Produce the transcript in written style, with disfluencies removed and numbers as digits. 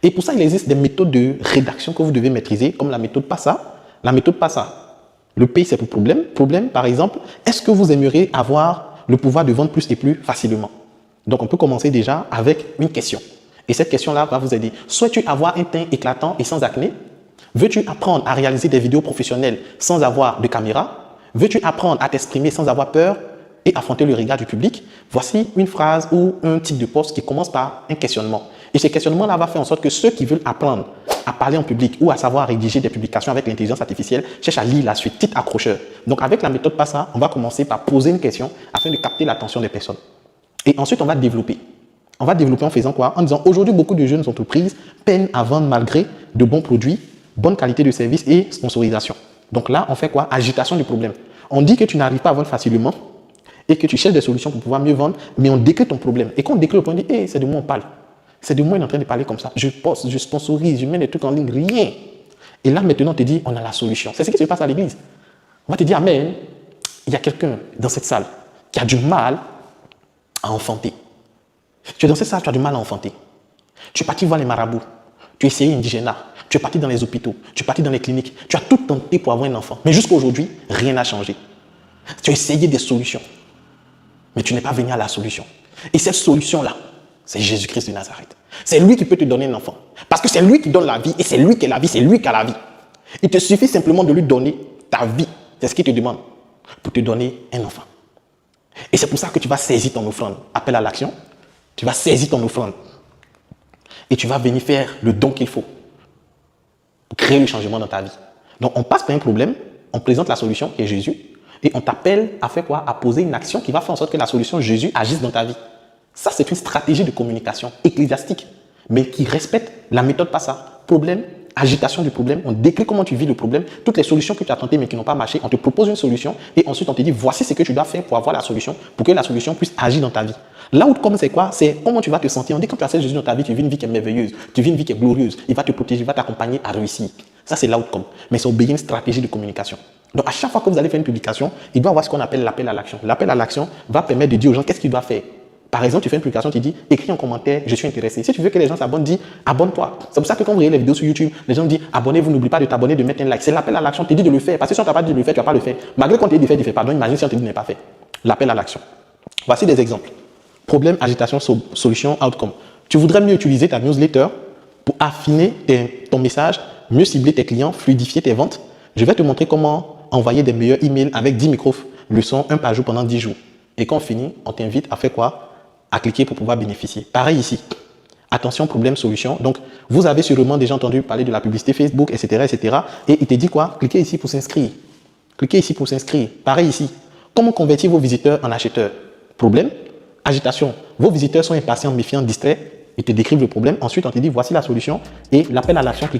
Et pour ça, il existe des méthodes de rédaction que vous devez maîtriser, comme la méthode PASSA. La méthode PASSA. Le P, c'est pour problème. Problème, par exemple, est-ce que vous aimeriez avoir le pouvoir de vendre plus et plus facilement? Donc, on peut commencer déjà avec une question. Et cette question-là va vous aider. Souhaites-tu avoir un teint éclatant et sans acné? Veux-tu apprendre à réaliser des vidéos professionnelles sans avoir de caméra? Veux-tu apprendre à t'exprimer sans avoir peur et affronter le regard du public? Voici une phrase ou un type de poste qui commence par un questionnement. Et ce questionnement-là va faire en sorte que ceux qui veulent apprendre à parler en public ou à savoir rédiger des publications avec l'intelligence artificielle cherchent à lire la suite, titre accrocheur. Donc, avec la méthode PASSA, on va commencer par poser une question afin de capter l'attention des personnes. Et ensuite, on va développer. On va développer en faisant quoi? En disant, aujourd'hui, beaucoup de jeunes entreprises peinent à vendre malgré de bons produits, bonne qualité de service et sponsorisation. Donc là, on fait quoi? Agitation du problème. On dit que tu n'arrives pas à vendre facilement et que tu cherches des solutions pour pouvoir mieux vendre, mais on décrit ton problème. Et quand on décrit le problème, on dit, hey, c'est de moi on parle. C'est de moi il est en train de parler comme ça. Je poste, je sponsorise, je mets des trucs en ligne, rien. Et là, maintenant, on te dit, on a la solution. C'est ce qui se passe à l'église. On va te dire, amen, il y a quelqu'un dans cette salle qui a du mal à enfanter. Tu es dans cette salle, tu as du mal à enfanter. Tu es parti voir les marabouts. Tu as essayé indigénat. Tu es parti dans les hôpitaux. Tu es parti dans les cliniques. Tu as tout tenté pour avoir un enfant. Mais jusqu'à aujourd'hui, rien n'a changé. Tu as essayé des solutions. Mais tu n'es pas venu à la solution. Et cette solution-là, c'est Jésus-Christ de Nazareth. C'est lui qui peut te donner un enfant. Parce que c'est lui qui donne la vie et c'est lui qui est la vie, c'est lui qui a la vie. Il te suffit simplement de lui donner ta vie. C'est ce qu'il te demande pour te donner un enfant. Et c'est pour ça que tu vas saisir ton offrande. Appel à l'action. Tu vas saisir ton offrande. Et tu vas venir faire le don qu'il faut pour créer le changement dans ta vie. Donc, on passe par un problème, on présente la solution qui est Jésus et on t'appelle à faire quoi? À poser une action qui va faire en sorte que la solution Jésus agisse dans ta vie. Ça, c'est une stratégie de communication ecclésiastique, mais qui respecte la méthode PASSA. Problème, agitation du problème, on décrit comment tu vis le problème, toutes les solutions que tu as tentées mais qui n'ont pas marché, on te propose une solution et ensuite on te dit voici ce que tu dois faire pour avoir la solution, pour que la solution puisse agir dans ta vie. L'outcome, c'est quoi? C'est comment tu vas te sentir. On dit quand tu acceptes Jésus dans ta vie, tu vis une vie qui est merveilleuse, tu vis une vie qui est glorieuse, il va te protéger, il va t'accompagner à réussir. Ça, c'est l'outcome. Mais c'est obéir à une stratégie de communication. Donc, à chaque fois que vous allez faire une publication, il doit y avoir ce qu'on appelle l'appel à l'action. L'appel à l'action va permettre de dire aux gens qu'est-ce qu'ils doivent faire. Par exemple, tu fais une publication, tu dis, écris en commentaire, je suis intéressé. Si tu veux que les gens s'abonnent, dis, abonne-toi. C'est pour ça que quand vous regardez les vidéos sur YouTube, les gens disent, abonnez-vous, n'oubliez pas de t'abonner, de mettre un like. C'est l'appel à l'action, tu dis de le faire. Parce que si on t'a pas dit de le faire, tu vas pas le faire. Malgré qu'on te dit de faire, tu ne fais pas. Donc, imagine si on te dit de ne pas faire. L'appel à l'action. Voici des exemples. Problème, agitation, solution, outcome. Tu voudrais mieux utiliser ta newsletter pour affiner ton message, mieux cibler tes clients, fluidifier tes ventes. Je vais te montrer comment envoyer des meilleurs emails avec 10 micro-leçons, un par jour pendant 10 jours. Et quand on finit, on t'invite à faire quoi? À cliquer pour pouvoir bénéficier. Pareil ici. Attention, problème, solution. Donc, vous avez sûrement déjà entendu parler de la publicité Facebook, etc., etc. Et il te dit quoi? Cliquez ici pour s'inscrire. Cliquez ici pour s'inscrire. Pareil ici. Comment convertir vos visiteurs en acheteurs? Problème, agitation. Vos visiteurs sont impatients, méfiants, distraits. Ils te décrivent le problème. Ensuite, on te dit voici la solution et l'appel à l'action.